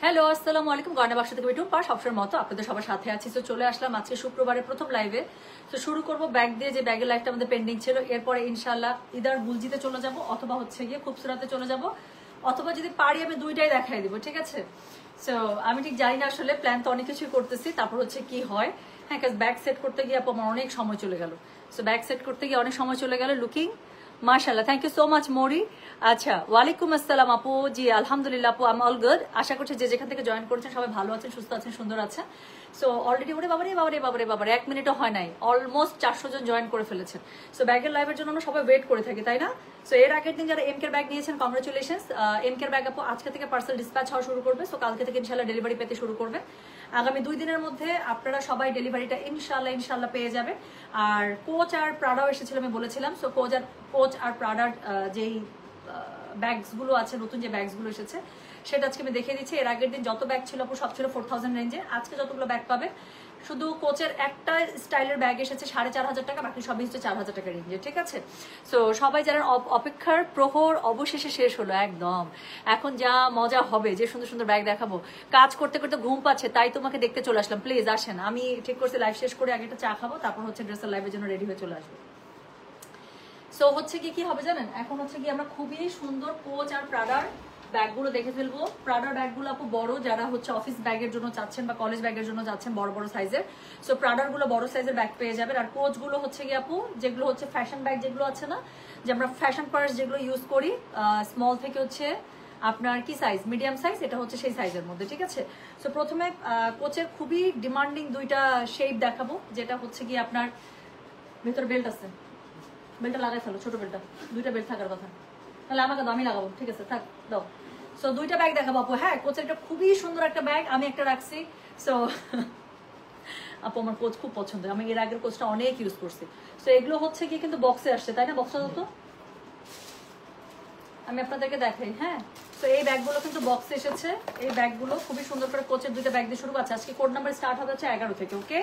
Hello, আসসালামু আলাইকুম। গয়না বাক্স থেকে টুম্পা সবসময়ের মতো আপনাদের সবার সাথে আছি। তো চলে আসলাম আজকে শুক্রবারের প্রথম লাইভে। তো শুরু করব ব্যাগ দিয়ে, যে ব্যাগের লাইভটা আমাদের পেন্ডিং ছিল। এরপরে ইনশাআল্লাহ ইদার গুলজিতে চলে যাব, অথবা হচ্ছে গিয়ে খুবসুরাতে চলে যাব, অথবা যদি পারি আমি দুইটাই দেখাই দিব, ঠিক আছে? সো আমি ঠিক জানি না, আসলে প্ল্যান তো অনেক কিছুই করতেছি, তারপর হচ্ছে কি হয়। হ্যাঁ, ব্যাগ সেট করতে গিয়ে আমার অনেক সময় চলে গেল। সো ব্যাগ সেট করতে গিয়ে অনেক সময় চলে গেল। লুকিং মাশাআল্লাহ, থ্যাংক ইউ সো মাচ মরি। আচ্ছা, ওয়ালাইকুম আসসালাম আপু। জি আলহামদুলিল্লাহ আপু, আই এম অল গুড। আশা করছি যে যেখান থেকে জয়েন করেছেন সবাই ভালো আছেন, সুস্থ আছেন, সুন্দর আছেন। সো অলরেডি ওরে বাবারে বাবারে বাবারে বাবারে 1 মিনিটও হয় নাই, অলমোস্ট 400 জন জয়েন করে ফেলেছেন। সো ব্যাগের লাইভের জন্য আমরা সবাই ওয়েট করে থাকি, তাই না? সো এর আগের দিন যারা এমকের ব্যাগ নিয়েছেন, কংগ্রেচুলেশনস। এমকের ব্যাগ আপু আজকে থেকে পার্সেল ডিসপ্যাচ হওয়া শুরু করবে। সো কালকে থেকে ইনশাল্লাহ ডেলিভারি পেতে শুরু করবে। আগামী 2 দিনের মধ্যে আপনারা সবাই ডেলিভারিটা ইনশাল্লাহ পেয়ে যাবেন। আর কোচ আর প্রাডাও এসেছিল, আমি বলেছিলাম। সো কোচ আর প্রাডার যেই ব্যাগসগুলো আছে, নতুন যে ব্যাগসগুলো এসেছে সেটা আজকে আমি দেখিয়ে দিচ্ছি। এর আগের দিন যত ব্যাগ ছিল আপু সব ছিল 4000 রেঞ্জে। আজকে যতগুলো ব্যাগ পাবে, শুধু কোচের একটা স্টাইলের ব্যাগ এসেছে 4500 টাকা, বাকি সবই হচ্ছে 4000 টাকা রেঞ্জে, ঠিক আছে? সো সবাই যারা অপেক্ষার প্রহর অবশেষে শেষ হলো একদম। এখন যা মজা হবে, যে সুন্দর সুন্দর ব্যাগ দেখাবো। কাজ করতে করতে ঘুম পাচ্ছে, তাই তোমাকে দেখতে চলে আসলাম। প্লিজ আসেন, আমি ঠিক করছি লাইভ শেষ করে আগে একটা চা খাবো, তারপর হচ্ছে ড্রেসের লাইভের জন্য রেডি হয়ে চলে আসবো। সো হচ্ছে কি হবে জানেন, এখন হচ্ছে কি আমরা খুবই সুন্দর কোচ আর প্রাডার ব্যাগগুলো দেখে ফেলবো। প্রাডার ব্যাগগুলো আপু বড়, যারা হচ্ছে অফিস ব্যাগের জন্য চাচ্ছেন বা কলেজ ব্যাগের জন্য চাচ্ছেন বড় বড় সাইজের। সো প্রাডার গুলো বড় সাইজের ব্যাগ পেয়ে যাবেন। আর কোচ গুলো হচ্ছে কি আপু, যেগুলো হচ্ছে ফ্যাশন ব্যাগ যেগুলো আছে না, যে আমরা ফ্যাশন পার্স যেগুলো ইউজ করি, স্মল থেকে হচ্ছে আপনার কি সাইজ, মিডিয়াম সাইজ, এটা হচ্ছে সেই সাইজের মধ্যে, ঠিক আছে? সো প্রথমে কোচের খুবই ডিমান্ডিং দুইটা শেপ দেখাবো, যেটা হচ্ছে কি আপনার ভেতর বেল্ট আছে, বেল্টটা লাগাই ফেলো, ছোট বেল্টটা, দুইটা বেল্ট থাকার কথা। তাহলে আমাকে দাও, আমি লাগাবো, ঠিক আছে? থাক, দাও। সো দুইটা ব্যাগ দেখাবো আপু। হ্যাঁ, কোচের একটা খুবই সুন্দর একটা ব্যাগ, আমি একটা রাখছি। সো আপু আমার কোচ খুব পছন্দ, আমি এর আগের কোচটা অনেক ইউজ করছি। সো এগুলো হচ্ছে কি কিন্তু বক্সে আসছে, তাই না? বক্সটা তো আমি আপনাদেরকে দেখাই। হ্যাঁ, তো এই ব্যাগগুলো কিন্তু বক্সে এসেছে। এই ব্যাগগুলো খুবই সুন্দর করে কোচের দুইটা ব্যাগ দিয়ে শুরু করছে। আজকে কোড নাম্বার স্টার্ট হবে হচ্ছে 11 থেকে, ওকে?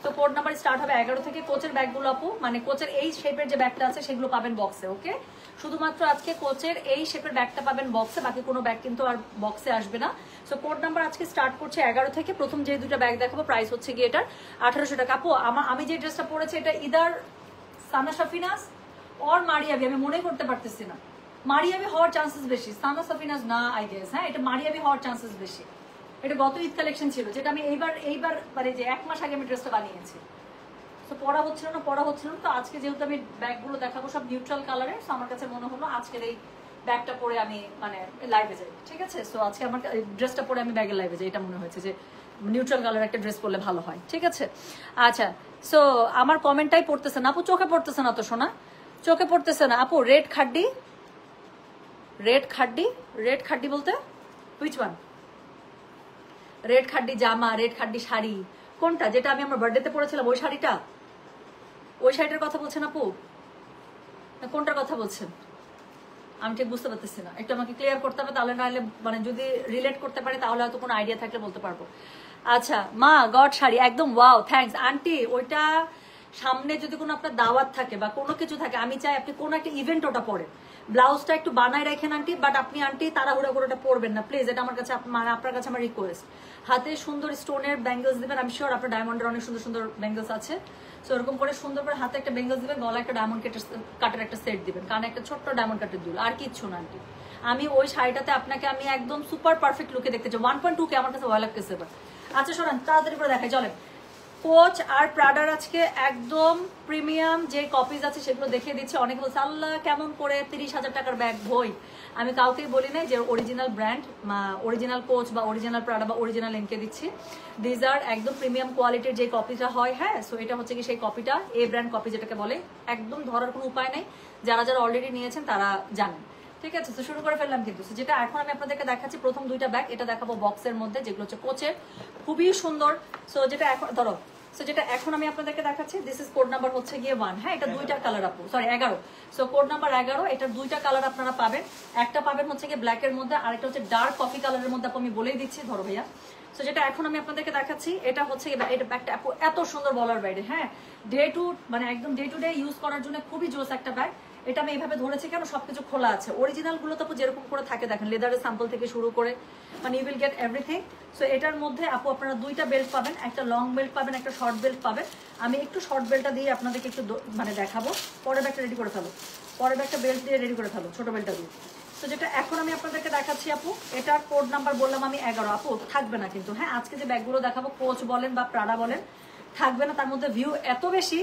তো কোড নাম্বার স্টার্ট হবে 11 থেকে। কোচের ব্যাগগুলো আপু, মানে কোচের এই শেপের যে ব্যাগটা আছে সেগুলো পাবেন বক্সে, ওকে? শুধুমাত্র আজকে কোচের এই শেপের ব্যাগটা পাবেন বক্সে, বাকি কোনো ব্যাগ কিন্তু আর বক্সে আসবে না। সো কোড নাম্বার আজকে স্টার্ট করছে 11 থেকে। প্রথম যে দুইটা ব্যাগ দেখাবো, প্রাইস হচ্ছে গিয়ে এটার 1800 টাকা। আপু আমি যে ড্রেসটা পরেছি এটা either Sana Safina's or Maria B, আমি মনে করতে পারতেছি না। মারিয়াবি হওয়ার চান্সেস বেশি, সানা সাফিনাস না আই গেস। হ্যাঁ, এটা মারিয়াবি হওয়ার চান্সেস বেশি। এটা গত ঈদ কালেকশন ছিল, যেটা আমি এইবার মানে যে 1 মাস আগে আমি ড্রেসটা বানিয়েছি। তো পড়া হচ্ছিল না। তো আজকে যেহেতু আমি ব্যাগগুলো দেখাবো সব নিউট্রাল কালারের, সো আমার কাছে মনে হলো আজকের এই ব্যাগটা পরে আমি মানে লাইভে যাই, ঠিক আছে? সো আজকে আমার ড্রেসটা পরে আমি ব্যাগের লাইভে যাই, এটা মনে হয়েছে যে নিউট্রাল কালার একটা ড্রেস পরলে ভালো হয়, ঠিক আছে? আচ্ছা, সো আমার কমেন্টটাই পড়তেছে না আপু, চোখে পড়তেছে না তো শোনা, চোখে পড়তেছে না আপু। রেড খাড্ডি বলতে হুইচ ওয়ান? রেড খাড্ডি জামা, রেড খাড্ডি শাড়ি কোনটা? যেটা আমি আমার বার্থডেতে পরেছিলাম ওই শাড়িটা? ওই শাড়িটার কথা বলছেন আপু? কোনটার কথা বলছেন আমি ঠিক বুঝতে পারতেছি না, একটু আমাকে ক্লিয়ার করতে হবে, তাহলে নাহলে মানে যদি রিলেট করতে পারি তাহলে হয়তো কোনো আইডিয়া থাকলে বলতে পারবো। আচ্ছা মা, গড শাড়ি একদম ওয়াও, থ্যাঙ্কস আন্টি। ওইটা সামনে যদি কোনো আপনার দাওয়াত থাকে বা কোনো কিছু থাকে, আমি চাই আপনি কোনো একটা ইভেন্ট ওটা পড়েন। ব্লাউজটা একটু বানায় রাখেন আন্টি, বাট আপনি আন্টি তাড়াহুড়া করে ওটা পরবেন না প্লিজ, এটা আমার কাছে মানে আপনার কাছে আমার রিকোয়েস্ট। হাতে সুন্দর স্টোনের ব্যাঙ্গলস দিবেন, আমি শিওর আপনার ডায়মন্ডের অনেক সুন্দর সুন্দর ব্যাঙ্গলস আছে। সো এরকম করে সুন্দর করে হাতে একটা বেঙ্গলস দিবেন, গলা একটা ডায়মন্ড কাটের একটা সেট দিবেন, কানে একটা ছোট্ট ডায়মন্ড কাটের দুল, আর কিচ্ছু না আন্টি। আমি ওই শাড়িটাতে আপনাকে আমি একদম সুপার পারফেক্ট লুকে দেখতে চাই। 1.2K আমার কাছে ভয় লাগতেছে এবার। আচ্ছা শোনেন, তাড়াতাড়ি করে দেখাই চলেন। কোচ আর প্রাডার আজকে একদম প্রিমিয়াম যে কপিজ আছে সেগুলো দেখিয়ে দিচ্ছে। অনেকে বলছে আল্লাহ কেমন করে 30,000 টাকার ব্যাগ। বই আমি কাউকেই বলি নাই যে অরিজিনাল ব্র্যান্ড, অরিজিনাল কোচ বা অরিজিনাল প্রাডা বা অরিজিনাল এনকে দিচ্ছি। দিজ আর একদম প্রিমিয়াম কোয়ালিটির যে কপিটা হয়। হ্যাঁ, সো এটা হচ্ছে কি সেই কপিটা, এ ব্র্যান্ড কপি যেটাকে বলে। একদম ধরার কোনো উপায় নেই, যারা যারা অলরেডি নিয়েছেন তারা জানেন, ঠিক আছে? তো শুরু করে ফেললাম কিন্তু। যেটা এখন আমি আপনাদেরকে দেখাচ্ছি প্রথম দুইটা ব্যাগ, এটা দেখাবো বক্সের মধ্যে, যেগুলো হচ্ছে কোচের, খুবই সুন্দর। সো যেটা এখন ধরো, সো যেটা এখন আমি আপনাদেরকে দেখাচ্ছি, দিস ইজ কোড নাম্বার হচ্ছে গিয়ে 1। হ্যাঁ, এটা দুইটা কালার আপু, সরি 11। সো কোড নাম্বার 11, এটার দুইটা কালার আপনারা পাবেন। একটা পাবেন হচ্ছে গিয়ে ব্ল্যাকের মধ্যে, আর একটা হচ্ছে ডার্ক কফি কালারের মধ্যে। আপু আমি বলেই দিচ্ছি, ধরো ভাইয়া। সো যেটা এখন আমি আপনাদেরকে দেখাচ্ছি, এটা হচ্ছে এটা ব্যাগটা এত সুন্দর বলার বাইরে। হ্যাঁ, ডে টু মানে একদম ডে টু ডে ইউজ করার জন্য খুবই জোস একটা ব্যাগ। এটা আমি এইভাবে ধরেছি কেন, সবকিছু খোলা আছে। অরিজিনাল গুলো তো যেরকম করে থাকে দেখেন, লেদারের স্যাম্পল থেকে শুরু করে মানে you will get everything. So এটার মধ্যে আপু আপনারা দুইটা বেল্ট পাবেন, একটা লং বেল্ট পাবেন, একটা শর্ট বেল্ট পাবেন। আমি একটু শর্ট বেল্টটা দিয়ে আপনাদেরকে একটু মানে দেখাবো। পরের ব্যাগটা রেডি করে ফেলো, পরের ব্যাগটা বেল্ট দিয়ে রেডি করে ফেলো, ছোট বেল্টটা দিয়ে। তো যেটা এখন আমি আপনাদেরকে দেখাচ্ছি আপু, এটার কোড নাম্বার বললাম আমি 11। আপু থাকবে না কিন্তু, হ্যাঁ আজকে যে ব্যাগগুলো দেখাবো কোচ বলেন বা প্রাডা বলেন থাকবে না, তার মধ্যে ভিউ এত বেশি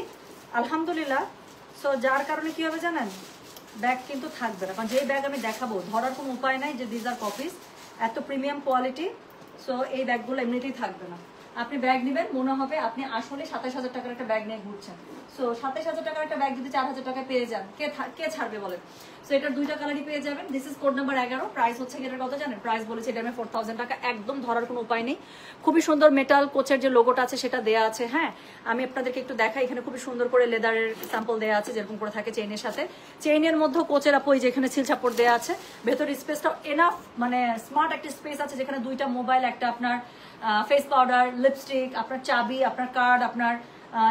আলহামদুলিল্লাহ। সো যার কারণে কি হবে জানেন, ব্যাগ কিন্তু থাকবে না, কারণ যেই ব্যাগ আমি দেখাবো ধরার কোনো উপায় নাই যে দিজ আর কপিস, এত প্রিমিয়াম কোয়ালিটি। সো এই ব্যাগগুলো এমনিতেই থাকবে না। আপনি ব্যাগ নেবেন মনে হবে আপনি আসলে 27,000 টাকার একটা ব্যাগ নিয়ে ঘুরছেন। সো 27,000 টাকার একটা ব্যাগ যদি 4,000 টাকায় পেয়ে যান, কে ছাড়বে বলেন। সো এটার দুইটা কালারই পেয়ে যাবেন। This is code number 11। Price হচ্ছে এটার কত জানেন, প্রাইস বলেছে এটা আমি 4,000 টাকা, একদম ধরার কোনো উপায় নেই। খুবই সুন্দর মেটাল কোচের যে লোগোটা আছে সেটা দেয়া আছে। হ্যাঁ আমি আপনাদেরকে একটু দেখাই, এখানে খুবই সুন্দর করে লেদারের স্যাম্পল দেওয়া আছে যেরকম করে থাকে চেইনের সাথে। চেইনের মধ্যে কোচের আপু যেখানে সিল চাপড় দেওয়া আছে, ভেতর স্পেসটা এনাফ মানে স্মার্ট একটা স্পেস আছে, যেখানে দুইটা মোবাইল, একটা আপনার ফেস পাউডার, লিপস্টিক, আপনার চাবি, আপনার কার্ড, আপনার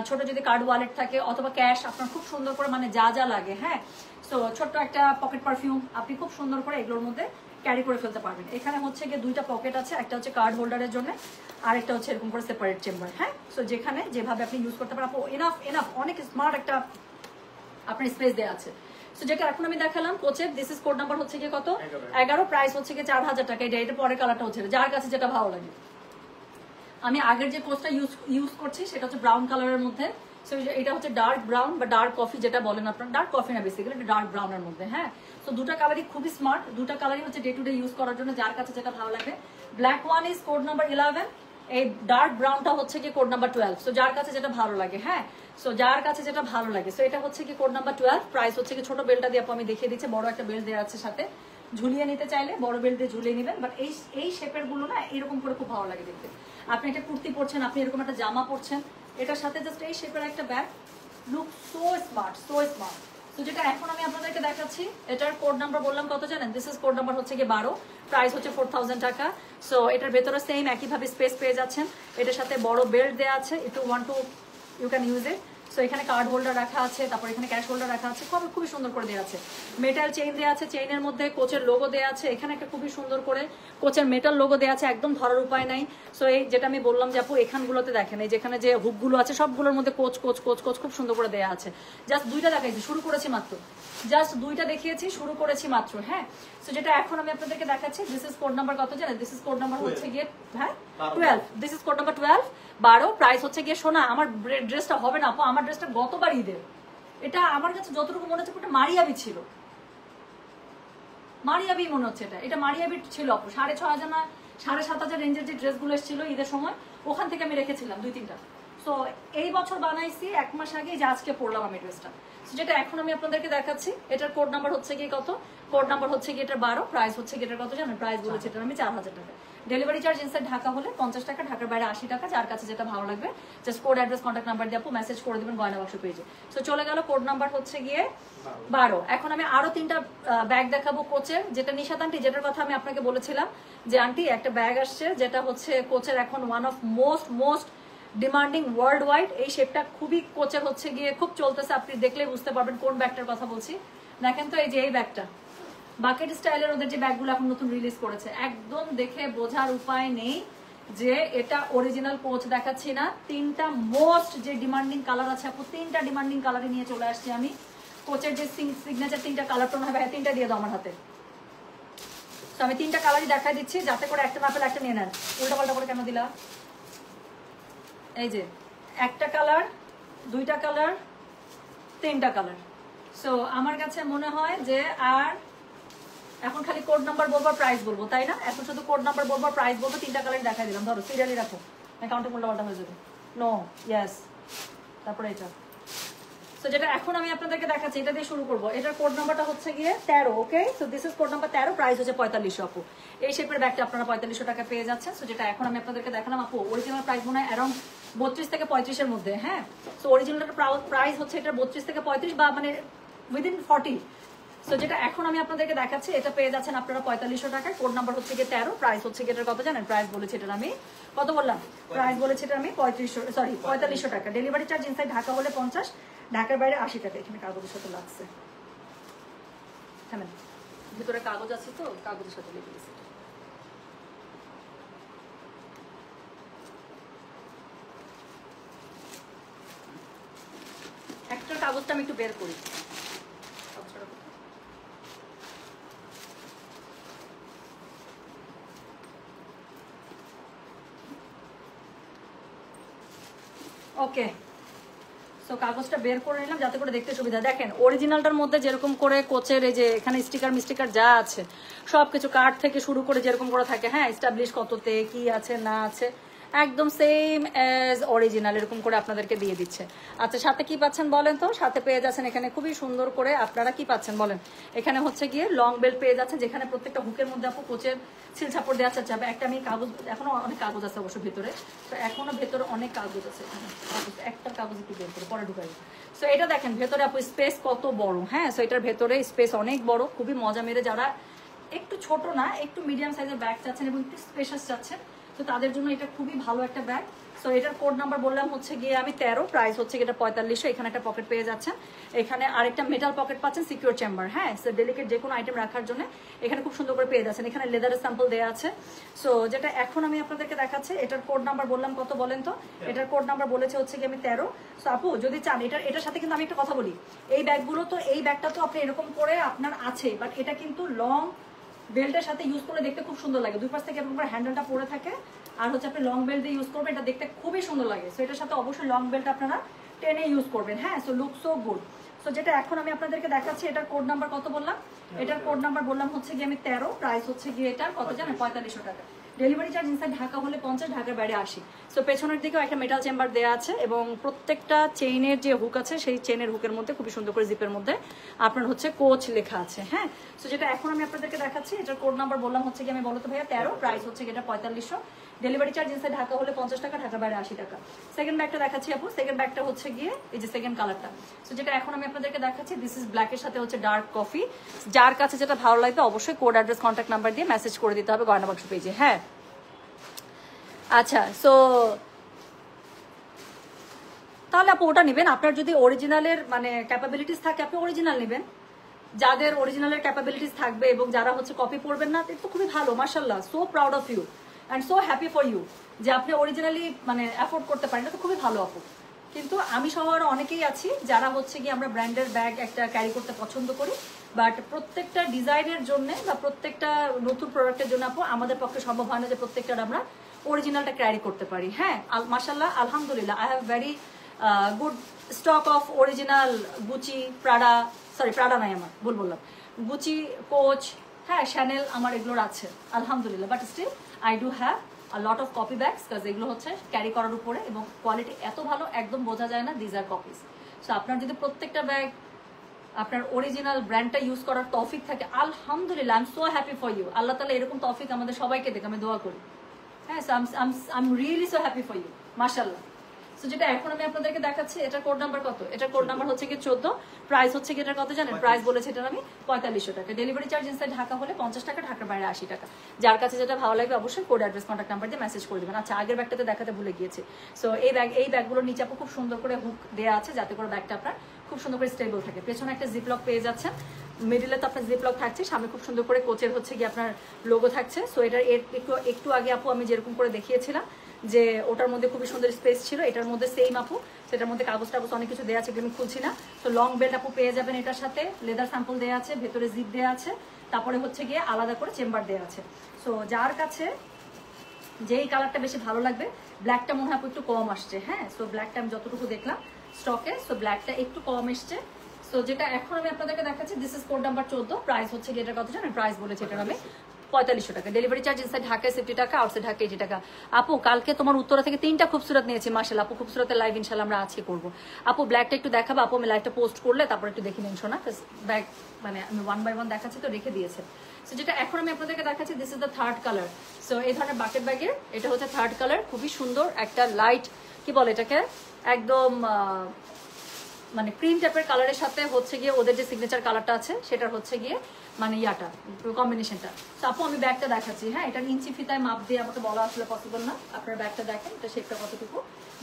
ছোট যদি কার্ড ওয়ালেট থাকে অথবা ক্যাশ, আপনার খুব সুন্দর করে মানে যা যা লাগে। হ্যাঁ সো ছোট্ট একটা পকেট পারফিউম আপনি খুব সুন্দর করে এগুলোর মধ্যে ক্যারি করে ফেলতে পারবেন। এখানে হচ্ছে গিয়ে দুইটা পকেট আছে, একটা হচ্ছে কার্ড হোল্ডারের জন্য আর একটা হচ্ছে এরকম করে সেপারেট চেম্বার। হ্যাঁ সো যেখানে যেভাবে আপনি ইউজ করতে পারেন, এনাফ অনেক স্মার্ট একটা আপনার স্পেস দেওয়া আছে। সো যেটা এখন আমি দেখালাম কোচের, দিস ইজ কোড নাম্বার হচ্ছে গিয়ে কত 11, প্রাইস হচ্ছে গিয়ে 4,000 টাকা। এটা পরের কালারটা হচ্ছে যার কাছে যেটা ভালো লাগে। আমি আগের যে কোচটা ইউজ করছি সেটা হচ্ছে ব্রাউন কালারের মধ্যে। সো এটা হচ্ছে ডার্ক ব্রাউন বা ডার্ক কফি যেটা বলেন আপনার, ডার্ক কফি না বেসিক্যালি, এটা ডার্ক ব্রাউনের মধ্যে। হ্যাঁ তো দুটা কালারই খুবই স্মার্ট, দুটা কালারই হচ্ছে ডে টু ডে ইউজ করার জন্য, যার কাছে যেটা ভালো লাগে। Black one is code number 11, এই ডার্ক ব্রাউনটা হচ্ছে কি কোড নাম্বার 12। সো যার কাছে যেটা ভালো লাগে। হ্যাঁ সো যার কাছে যেটা ভালো লাগে। সো এটা হচ্ছে কি কোড নাম্বার 12, প্রাইস হচ্ছে কি ছোট বেলটা দিয়ে আমি দেখিয়ে দিচ্ছি, বড় একটা বেল্ট দেওয়া আছে সাথে, ঝুলিয়ে নিতে চাইলে বড় বেল্ট দিয়ে ঝুলিয়ে নেবেন। বাট এই শেপের গুলো না এরকম করে খুব ভালো লাগে দেখতে। আপনি একটা কুর্তি পরছেন, আপনি এরকম একটা জামা পরছেন, এটার সাথে জাস্ট এই শেপের একটা bag, look so smart so smart. তো যেটা এখন আমি আপনাদেরকে দেখাচ্ছি, এটার কোড নাম্বার বললাম কত জানেন, দিস ইজ কোড নাম্বার হচ্ছে গিয়ে 12, প্রাইস হচ্ছে 4,000 টাকা। সো এটার ভেতরে সেম একইভাবে স্পেস পেয়ে যাচ্ছেন, এটার সাথে বড় বেল্ট দেওয়া আছে, if you want to you can use it. So এখানে কার্ড হোল্ডার রাখা আছে, তারপর এখানে ক্যাশ হোল্ডার রাখা আছে, খুবই সুন্দর করে দেওয়া আছে। মেটাল চেইন দেওয়া আছে, চেইনের মধ্যে কোচের লোগো দেওয়া আছে, এখানে একটা খুবই সুন্দর করে কোচের মেটাল লোগো দেওয়া আছে, একদম ধরার উপায় নাই। সো এই যেটা আমি বললাম যে আপু এখানগুলোতে দেখেন, এই যেখানে যে হুকগুলো আছে সবগুলোর মধ্যে কোচ কোচ কোচ কোচ খুব সুন্দর করে দেওয়া আছে। জাস্ট দুইটা দেখাইছি, শুরু করেছি মাত্র, জাস্ট দুইটা দেখিয়েছি, শুরু করেছি মাত্র। হ্যাঁ সো যেটা এখন আমি আপনাদেরকে দেখাচ্ছি, দিস ইজ কোড নাম্বার কত জানেন, দিস ইজ কোড নাম্বার হচ্ছে গিয়ে 12, this is code number 12, price হচ্ছে গিয়ে শোনা আমার ড্রেসটা হবে না আপু, আমার ড্রেসটা গতবার ঈদের, এটা আমার কাছে যতটুকু মনে হচ্ছে এটা মারিয়াবি ছিল, মারিয়াবি মনে হচ্ছে, এটা মারিয়াবি ছিল আপু। 6,500 না 7,500 রেঞ্জের যে ড্রেসগুলো এসেছিল ঈদের সময়, ওখান থেকে আমি রেখেছিলাম 2-3টা। সো এই বছর বানাইছি 1 মাস আগে, যে আজকে পরলাম আমি ড্রেসটা। যেটা এখন আমি আপনাদেরকে দেখাচ্ছি, এটার কোড নাম্বার হচ্ছে গিয়ে কত, কোড নাম্বার হচ্ছে গিয়ে এটা 12, প্রাইস হচ্ছে গিয়ে এটা কত জানেন, প্রাইস বলেছে এটা আমি 4,000 টাকা। ডেলিভারি চার্জ ইনসাইড ঢাকা হলে 50 টাকা, ঢাকার বাইরে 80 টাকা। যার কাছে যেটা ভালো লাগবে just code address contact number দিয়ে আপু মেসেজ করে দিবেন গয়না বাক্স পেজে। সো চলে গেল কোড নাম্বার হচ্ছে গিয়ে 12। এখন আমি আরো 3টা ব্যাগ দেখাবো কোচের, যেটা নিশাত আন্টি যেটার কথা আমি আপনাকে বলেছিলাম যে আন্টি একটা ব্যাগ আসছে যেটা হচ্ছে কোচের এখন one of most demanding world wide. এই শেপটা খুবই কোচের হচ্ছে গিয়ে খুব চলতেছে, আপনি দেখলেই বুঝতে পারবেন কোন ব্যাগটার কথা বলছি। দেখেন তো এই যে এই ব্যাগটা, বাকেট স্টাইলের ওদের যে ব্যাগগুলো এখন নতুন রিলিজ করেছে, একদম দেখে বোঝার উপায় নেই যে এটা অরিজিনাল কোচ দেখাচ্ছি না। 3টা মোস্ট যে ডিমান্ডিং কালার আছে আপু, 3টা ডিমান্ডিং কালারে নিয়ে চলে আসছি আমি। কোচের যে সিগনেচার 3টা কালার টোন হবে, 3টা দিয়ে দাও আমার হাতে। তো আমি 3টা কালারই দেখাই দিচ্ছি, যাতে করে একটা না পেলে একটা নিয়ে নেন। উল্টা পাল্টা করে কেন দিলা? এই যে একটা কালার, 2টা কালার, 3টা কালার। সো আমার কাছে মনে হয় যে আর এখন খালি কোড নাম্বার বলবো, প্রাইস বলবো, তাই না? এখন শুধু কোড নাম্বার বলবো, প্রাইস বলবো, 3টা কালার দেখাই দিলাম। ধরো সিরিয়ালি রাখো, অ্যাকাউন্টে উল্টা পাল্টা হয়ে যাবে। নো ইয়েস, তারপরে এটা। সো যেটা এখন আমি আপনাদেরকে দেখাচ্ছি, এটা দিয়ে শুরু করবো। এটার কোড নাম্বারটা হচ্ছে গিয়ে 13, okay? So this is code number 13, price হচ্ছে 4500 আপু। এই শেপের ব্যাগটা আপনারা 4500 টাকা পেয়ে যাচ্ছেন। সো যেটা এখন আমি আপনাদেরকে দেখালাম আপু, অরিজিনাল প্রাইস মনে হয় অ্যারাউন্ড 32 থেকে 35 এর মধ্যে। হ্যাঁ সো অরিজিনাল প্রাইস হচ্ছে এটা 32 থেকে 35 বা মানে উইদিন 40। সো যেটা এখন আমি আপনাদেরকে দেখাচ্ছি, এটা পেয়ে যাচ্ছেন আপনারা 4500 টাকায়। কোড নাম্বার হচ্ছে গিয়ে 13, প্রাইস হচ্ছে গিয়ে এটার কত জানেন, প্রাইস বলেছি এটার আমি কত বললাম, প্রাইস বলেছি এটা আমি 4500 টাকা। ডেলিভারি চার্জ ইনসাইড ঢাকা হলে 50, ঢাকার বাইরে 80 টাকা। এখানে কাগজের সাথে লাগছে, থামেন, ভিতরে কাগজ আছে তো কাগজের সাথে লেগে গেছে। একটা কাগজটা আমি একটু বের করি। ওকে, সো কাগজটা বের করে নিলাম যাতে করে দেখতে সুবিধা। দেখেন অরিজিনালটার মধ্যে যেরকম করে কোচের এই যে এখানে স্টিকার যা আছে সবকিছু কার্ড থেকে শুরু করে যেরকম করে থাকে, হ্যাঁ এস্টাবলিশ কততে কি আছে না আছে একদম সেম অ্যাজ অরিজিনাল এরকম করে আপনাদেরকে দিয়ে দিচ্ছে। আচ্ছা সাথে কি পাচ্ছেন বলেন তো? সাথে পেয়ে যাচ্ছেন এখানে খুবই সুন্দর করে, আপনারা কি পাচ্ছেন বলেন? এখানে হচ্ছে গিয়ে লং বেল্ট পেয়ে যাচ্ছেন, যেখানে প্রত্যেকটা হুকের মধ্যে আপু কোচের সিল ছাপড় দেওয়া যাবে। একটা আমি কাগজ, এখনো অনেক কাগজ আছে অবশ্য ভেতরে, তো এখনো ভেতরে অনেক কাগজ আছে এখানে, একটা কাগজ একটু বের করে পরে ঢুকাই। সো এটা দেখেন ভেতরে আপু স্পেস কত বড়, হ্যাঁ সো এটার ভেতরে স্পেস অনেক বড়, খুবই মজা মেরে যারা একটু ছোট না একটু মিডিয়াম সাইজের ব্যাগ চাচ্ছেন এবং একটু স্পেশাস চাচ্ছেন, তো তাদের জন্য এটা খুবই ভালো একটা ব্যাগ। সো এটার কোড নাম্বার বললাম হচ্ছে গিয়ে আমি 13, প্রাইস হচ্ছে এটা 4500। এখানে একটা পকেট পেয়ে যাচ্ছেন, এখানে আরেকটা মেটাল পকেট পাচ্ছেন, সিকিউর চেম্বার, হ্যাঁ সো ডেলিকেট যে কোনো আইটেম রাখার জন্য এখানে খুব সুন্দর করে পেয়ে যাচ্ছেন। এখানে লেদারের স্যাম্পল দেওয়া আছে। সো যেটা এখন আমি আপনাদেরকে দেখাচ্ছি এটার কোড নাম্বার বললাম কত বলেন তো? এটার কোড নাম্বার বলেছে হচ্ছে গিয়ে আমি 13। সো আপু যদি চান এটার সাথে কিন্তু আমি একটা কথা বলি, এই ব্যাগগুলো তো এই ব্যাগটা তো আপনি এরকম করে আপনার আছে, বাট এটা কিন্তু লং বেল্টের সাথে ইউজ করে দেখতে খুব সুন্দর লাগে, দুই পাশ থেকে এরকম করে হ্যান্ডেলটা পড়ে থাকে, আর হচ্ছে আপনি লং বেল্ট দিয়ে ইউজ করবেন, এটা দেখতে খুবই সুন্দর লাগে। সো এটার সাথে অবশ্যই লং বেল্ট আপনারা টেনে ইউজ করবেন, হ্যাঁ so look so good. So যেটা এখন আমি আপনাদেরকে দেখাচ্ছি এটার কোড নাম্বার কত বললাম? এটার কোড নাম্বার বললাম হচ্ছে গিয়ে আমি 13, প্রাইস হচ্ছে গিয়ে এটার কত জানেন? 4500 টাকা। ডেলিভারি চার্জ ইনসাইড ঢাকা হলে 50, ঢাকার বাইরে 80। সো পেছনের দিকেও একটা মেটাল চেম্বার দেওয়া আছে এবং প্রত্যেকটা চেইনের যে হুক আছে সেই চেইনের হুকের মধ্যে খুবই সুন্দর করে জিপের মধ্যে আপনার হচ্ছে কোচ লেখা আছে, হ্যাঁ সো যেটা এখন আমি আপনাদেরকে দেখাচ্ছি এটার কোড নাম্বার বললাম হচ্ছে কি আমি বলো তো ভাইয়া 13, প্রাইস হচ্ছে এটা 4500। ডেলিভারি চার্জ ইনসাইড ঢাকা হলে 50 টাকা, ঢাকার বাইরে 80 টাকা। সেকেন্ড ব্যাগটা দেখাচ্ছি আপু, সেকেন্ড ব্যাগটা হচ্ছে গিয়ে এই যে সেকেন্ড কালারটা। সো যেটা এখন আমি আপনাদেরকে দেখাচ্ছি দিস ইজ ব্ল্যাকের সাথে হচ্ছে ডার্ক কফি। যার কাছে যেটা ভালো লাগবে অবশ্যই কোড অ্যাড্রেস কন্ট্যাক্ট নাম্বার দিয়ে মেসেজ করে দিতে হবে গয়না বাক্স পেজে, হ্যাঁ আচ্ছা। সো তাহলে আপু ওটা নেবেন, আপনার যদি অরিজিনালের মানে ক্যাপাবিলিটিস থাকে আপনি অরিজিনাল নেবেন, যাদের অরিজিনালের ক্যাপাবিলিটিস থাকবে এবং যারা হচ্ছে কপি পড়বেন না, এটা তো খুবই ভালো, মাশাআল্লাহ, so proud of you and so happy for you যে আপনি অরিজিনালি মানে অ্যাফোর্ড করতে পারেন, এটা তো খুবই ভালো আপু। কিন্তু আমি সহ আরো অনেকেই আছি যারা হচ্ছে কি আমরা ব্র্যান্ডের ব্যাগ একটা ক্যারি করতে পছন্দ করি, বাট প্রত্যেকটা ডিজাইনের জন্য বা প্রত্যেকটা নতুন প্রোডাক্টের জন্য আপু আমাদের পক্ষে সম্ভব হয় না যে প্রত্যেকটা আমরা অরিজিনালটা ক্যারি করতে পারি। হ্যাঁ মাশাআল্লাহ আলহামদুলিল্লাহ I have very good stock of original Gucci, Prada, sorry Prada নাই আমার ভুল বললাম, গুচি, কোচ, হ্যাঁ শ্যানেল আমার এগুলোর আছে আলহামদুলিল্লাহ, but still I do have a lot of copy bags কাজ এগুলো হচ্ছে ক্যারি করার উপরে এবং কোয়ালিটি এত ভালো একদম বোঝা যায় না দিজ আর কপিস। সো আপনার যদি প্রত্যেকটা ব্যাগ আপনার অরিজিনাল ব্র্যান্ডটা ইউজ করার তৌফিক থাকে আলহামদুলিল্লাহ I am so happy for you, আল্লাহ তাআলা এরকম তৌফিক আমাদের সবাইকে দেখ, আমি দোয়া করি, হ্যাঁ so I am really so happy for you মাশাআল্লাহ। সো যেটা এখন আমি আপনাদেরকে দেখাচ্ছি এটার কোড নাম্বার কত? এটার কোড নাম্বার হচ্ছে কি 14, প্রাইস হচ্ছে কি এটার কত জানেন? প্রাইস বলেছে এটার আমি 4500 টাকা। ডেলিভারি চার্জ ইনসাইড ঢাকা হলে 50 টাকা, ঢাকার বাইরে 80 টাকা। যার কাছে যেটা ভালো লাগবে অবশ্যই কোড অ্যাড্রেস কন্ট্যাক্ট নাম্বার দিয়ে মেসেজ করে দিবেন। আচ্ছা আগের ব্যাগটাতে দেখাতে ভুলে গিয়েছি। সো এই ব্যাগগুলোর নিচে আপু খুব সুন্দর করে হুক দেওয়া আছে যাতে করে ব্যাগটা আপনার খুব সুন্দর করে স্টেবল থাকে। পেছনে একটা জিপলক পেয়ে যাচ্ছেন, মিডিলে তো আপনার জিপলক থাকছে, সামনে খুব সুন্দর করে কোচের হচ্ছে কি আপনার লোগো থাকছে। সো এটার একটু আগে আপু আমি যেরকম করে দেখিয়েছিলাম যে ওটার মধ্যে খুবই সুন্দর স্পেস ছিল, এটার মধ্যে সেম আপু, সেটার মধ্যে কাগজ টাগজ অনেক কিছু দেওয়া আছে, আমি খুলছি না। তো লং বেল্ট আপু পেয়ে যাবেন এটার সাথে, লেদার স্যাম্পল দেওয়া আছে, ভেতরে জিপ দেওয়া আছে, তারপরে হচ্ছে গিয়ে আলাদা করে চেম্বার দেওয়া আছে। সো যার কাছে যেই কালারটা বেশি ভালো লাগবে, ব্ল্যাকটা মনে হয় একটু কম আসছে, হ্যাঁ সো ব্ল্যাকটা আমি যতটুকু দেখলাম স্টকে, সো ব্ল্যাকটা একটু কম এসছে। সো যেটা এখন আমি আপনাদেরকে দেখাচ্ছি this is code number 14, price হচ্ছে কি এটার কত জানেন? প্রাইস বলেছে এটার আমি 4500 টাকা। ডেলিভারি চার্জ ইনসাইড ঢাকায় 50 টাকা, আউটসাইড ঢাকা 80 টাকা। আপু কালকে তোমার উত্তরা থেকে 3টা খুবসুরত নিয়েছি মাশাআল্লাহ, আপু খুবসুরতের লাইভ ইনশাআল্লাহ আমরা আজকে করবো। আপু ব্ল্যাকটা একটু দেখাবো আপু, আমি লাইভটা পোস্ট করলে তারপর একটু দেখে নিন শোনা, ব্যাগ মানে আমি 1 বাই 1 দেখাচ্ছি তো রেখে দিয়েছে। সো যেটা এখন আমি আপনাদেরকে দেখাচ্ছি this is the third colour. So এই ধরনের বাকেট ব্যাগের এটা হচ্ছে থার্ড কালার, খুবই সুন্দর একটা লাইট কি বলে এটাকে একদম মানে ক্রিম টাইপের কালারের সাথে হচ্ছে গিয়ে ওদের যে সিগনেচার কালারটা আছে সেটার হচ্ছে গিয়ে মানে ইয়াটা কম্বিনেশনটা। তো আপু আমি ব্যাগটা দেখাচ্ছি, হ্যাঁ এটার ইঞ্চি ফিতায় মাপ দিয়ে আমাকে বলা আসলে পসিবল না, আপনার ব্যাগটা দেখেন এটা শেপটা কতটুকু,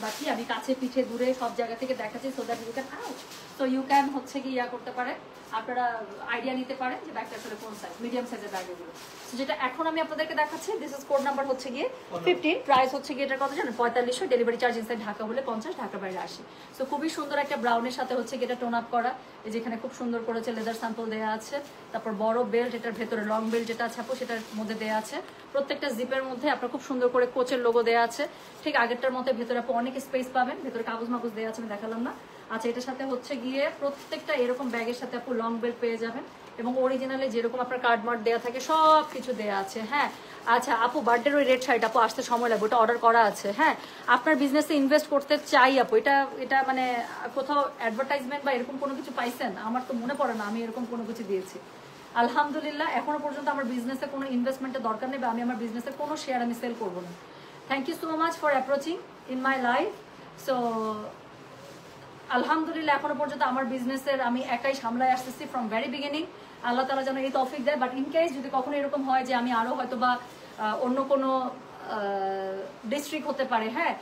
বাকি আমি কাছে পিঠে দূরে সব জায়গা থেকে দেখাচ্ছি so that you can out, so you can হচ্ছে কি ইয়া করতে পারে আপনারা আইডিয়া নিতে পারেন যে ব্যাগটা আসলে কোন সাইজ, মিডিয়াম সাইজের ব্যাগ এগুলো। যেটা এখন আমি আপনাদেরকে দেখাচ্ছি, দিস ইজ কোড নাম্বার হচ্ছে গিয়ে 15, প্রাইস হচ্ছে গিয়ে এটার কথা জানেন 4500, ডেলিভারি চার্জ ইনসাইড ঢাকা হলে 50, ঢাকা বাইরে 80। সো খুবই সুন্দর একটা ব্রাউনের সাথে হচ্ছে গিয়ে এটা টোন আপ করা, এই যেখানে খুব সুন্দর করেছে লেদার স্যাম্পল দেওয়া আছে, তারপর বড় বেল্ট, এটার ভেতরে লং বেল্ট যেটা আছে আপু সেটার মধ্যে দেওয়া আছে, প্রত্যেকটা জিপের মধ্যে আপনার খুব সুন্দর করে কোচের লোগো দেওয়া আছে, ঠিক আগেরটার মধ্যে ভেতরে আপু অনেক স্পেস পাবেন, ভেতরে কাগজ মাগজ দেওয়া আছে আমি দেখালাম না। আচ্ছা, এটার সাথে হচ্ছে গিয়ে প্রত্যেকটা এরকম ব্যাগের সাথে আপু লং বেল্ট পেয়ে যাবেন, এবং অরিজিনালি যেরকম আপনার কার্ড মার্ড দেওয়া থাকে সব কিছু দেওয়া আছে। হ্যাঁ আচ্ছা আপু, বার্থডের ওই রেড শাড়িটা আপু আসতে সময় লাগবে, ওটা অর্ডার করা আছে। হ্যাঁ, আপনার বিজনেসে ইনভেস্ট করতে চাই আপু, এটা মানে কোথাও অ্যাডভার্টাইজমেন্ট বা এরকম কোনো কিছু পাইছেন? আমার তো মনে পড়ে না আমি এরকম কোনো কিছু দিয়েছি। আলহামদুলিল্লাহ এখনো পর্যন্ত আমার বিজনেসে কোনো ইনভেস্টমেন্টের দরকার নেই, বা আমি আমার বিজনেসের কোনো শেয়ার আমি সেল করবো না। Thank you so much for approaching in my life. So আলহামদুলিল্লাহ এখনো পর্যন্ত আমার বিজনেসের আমি একাই সামলায় আসতেছি ফ্রম ভেরি বিগিনিং। আল্লাহ তাআলা যেন এই তৌফিক দেয়। বাট ইন কেস যদি কখনো এরকম হয় যে আমি আরো হয়তো বা অন্য কোনো ডিস্ট্রিক্ট হতে পারে, হ্যাঁ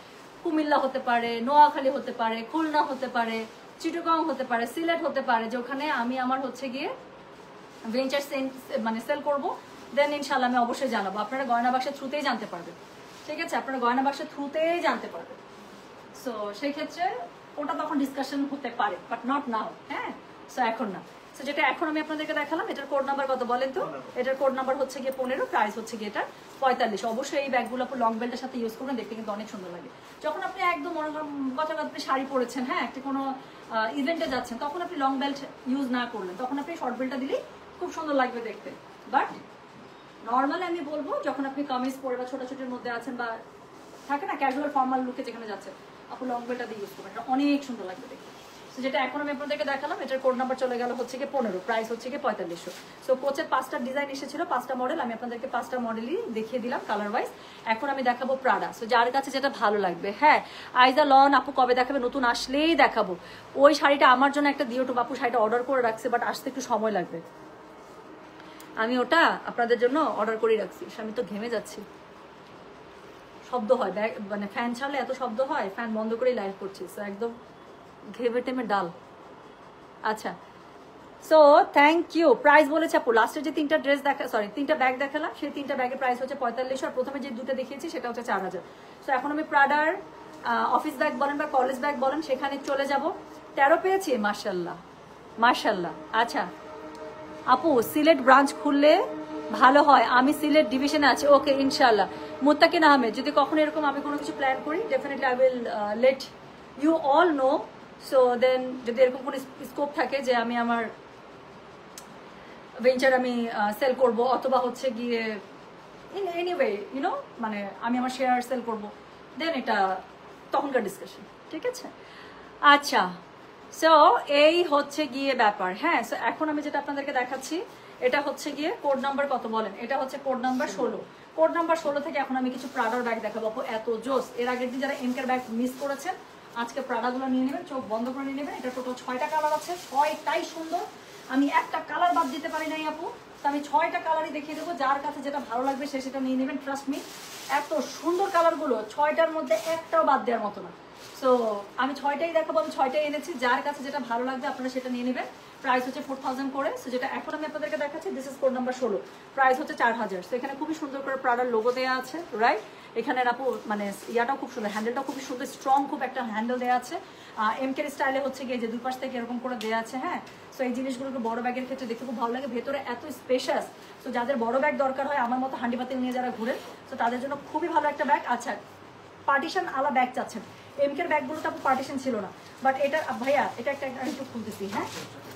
কুমিল্লা হতে পারে, নোয়াখালী হতে পারে, খুলনা হতে পারে, চিটাগং হতে পারে, সিলেট হতে পারে, যে ওখানে আমি আমার হচ্ছে গিয়ে ভেঞ্চার মানে সেল করবো, দেন ইনশাল্লাহ আমি অবশ্যই জানাবো। আপনারা গয়না বাক্সের থ্রুতেই জানতে পারবেন, ঠিক আছে? আপনারা গয়না বাক্সের থ্রুতেই জানতে পারবেন। সো সেই ক্ষেত্রে ওটা তখন ডিসকাশন হতে পারে, বাট নট নাও। হ্যাঁ, সো এখন না। সো যেটা এখন আমি আপনাদেরকে দেখালাম, এটার কোড নাম্বার কত বলেন তো? এটার কোড নাম্বার হচ্ছে গিয়ে 15, প্রাইস হচ্ছে গিয়ে এটা 45। অবশ্যই এই ব্যাগগুলো আপনি লং বেল্টের সাথে ইউজ করবেন, দেখতে কিন্তু অনেক সুন্দর লাগে। যখন আপনি একদম কথা আপনি শাড়ি পরেছেন, হ্যাঁ একটা কোনো ইভেন্টে যাচ্ছেন, তখন আপনি লং বেল্ট ইউজ না করলেন, তখন আপনি শর্ট বেল্টটা দিলেই খুব সুন্দর লাগবে দেখতে। বাট নর্মালি আমি বলবো যখন আপনি কামিজ পরে বা ছোটাছুটির মধ্যে আছেন, বা থাকে না ক্যাজুয়াল ফর্মাল লুকে যেখানে যাচ্ছেন, আপনি লং বেল্টটা দিয়ে ইউজ করবেন, এটা অনেক সুন্দর লাগবে দেখতে। যেটা এখন আমি আপনাদেরকে দেখালাম, এটার কোড নাম্বার চলে গেল হচ্ছে গিয়ে 15, প্রাইস হচ্ছে গিয়ে 4500। সো কোচের 5টা ডিজাইন এসেছিল, 5টা মডেল, আমি আপনাদেরকে 5টা মডেলই দেখিয়ে দিলাম কালার ওয়াইজ। এখন আমি দেখাবো প্রাডা। সো যার কাছে যেটা ভালো লাগবে, হ্যাঁ আইজা লন আপু কবে দেখাবে? নতুন আসলেই দেখাবো। ওই শাড়িটা আমার জন্য একটা দিও টু বাপু শাড়িটা অর্ডার করে রাখছে, বাট আসতে একটু সময় লাগবে। আমি ওটা আপনাদের জন্য অর্ডার করে রাখছি। আমি তো ঘেমে যাচ্ছি, শব্দ হয়, মানে ফ্যান ছাড়লে এত শব্দ হয়, ফ্যান বন্ধ করেই লাইভ করছি। সো একদম ঘেমে টেমে ডাল। আচ্ছা, সো থ্যাংক ইউ। প্রাইস বলেছে আপু, লাস্টের যে 3টা ড্রেস দেখা, সরি 3টা ব্যাগ দেখালাম, সেই 3টা ব্যাগের প্রাইস হচ্ছে 4500, আর প্রথমে যে 2টা দেখিয়েছি সেটা হচ্ছে 4000। সো এখন আমি প্রাডার অফিস ব্যাগ বলেন বা কলেজ ব্যাগ বলেন সেখানে চলে যাব। 13 পেয়েছি, মাশাল্লাহ মাশাল্লাহ। আচ্ছা আপু, সিলেট ব্রাঞ্চ খুললে ভালো হয়, আমি সিলেট ডিভিশনে আছি। ওকে ইনশাল্লাহ। মুত্তাকিন আহমেদ, যদি কখনো এরকম আমি কোনো কিছু প্ল্যান করি, definitely I will let you all know. So then যদি এরকম কোনো স্কোপ থাকে যে আমি আমার ভেঞ্চার আমি সেল করব, অথবা হচ্ছে গিয়ে ইন এনিওয়ে ইউনো মানে আমি আমার শেয়ার সেল করব, দেন এটা তখনকার ডিসকাশন, ঠিক আছে? আচ্ছা, সো এই হচ্ছে গিয়ে ব্যাপার। হ্যাঁ, সো এখন আমি যেটা আপনাদেরকে দেখাচ্ছি, এটা হচ্ছে গিয়ে কোড নাম্বার কত বলেন? এটা হচ্ছে কোড নাম্বার 16। কোড নাম্বার 16 থেকে এখন আমি কিছু প্রাডার ব্যাগ দেখাবো। এত জোস! এর আগের দিন যারা এমকের ব্যাগ মিস করেছেন, আজকে প্রাডাগুলো নিয়ে নেবেন, চোখ বন্ধ করে নিয়ে নেবেন। এটা টোটাল 6টা কালার আছে, 6টাই সুন্দর। আমি একটা কালার বাদ দিতে পারি নাই আপু, তো আমি 6টা কালারই দেখিয়ে দেবো। যার কাছে যেটা ভালো লাগবে সে সেটা নিয়ে নেবেন। ট্রাস্ট মি, এত সুন্দর কালারগুলো 6টার মধ্যে একটাও বাদ দেওয়ার মতো না। সো আমি 6টাই দেখাবো, আমি 6টাই এনেছি। যার কাছে যেটা ভালো লাগবে আপনারা সেটা নিয়ে নেবেন। প্রাইস হচ্ছে 4000 করে। সো যেটা এখন আমি আপনাদেরকে দেখাচ্ছি, this is code number 16, price হচ্ছে 4000। সো এখানে খুবই সুন্দর করে প্রাডার লোগো দেওয়া আছে, রাইট? এখানে আপু মানে ইয়াটাও খুব সুন্দর, হ্যান্ডেলটাও খুবই সুন্দর, স্ট্রং খুব একটা হ্যান্ডেল দেওয়া আছে। এমকের স্টাইলে হচ্ছে গিয়ে যে দুই পাশ থেকে এরকম করে দেওয়া আছে। হ্যাঁ, সো এই জিনিসগুলোকে বড় ব্যাগের ক্ষেত্রে দেখতে খুব ভালো লাগে, ভেতরে এত স্পেশাস। সো যাদের বড় ব্যাগ দরকার হয়, আমার মতো হান্ডি পাতিল নিয়ে যারা ঘুরেন, তো তাদের জন্য খুবই ভালো একটা ব্যাগ। আচ্ছা, পার্টিশন আলা ব্যাগ চাচ্ছেন, এমকের ব্যাগগুলোতে আপু পার্টিশন ছিল না, বাট এটা ভাইয়া এটা একটা একটু খুলতেছি। হ্যাঁ,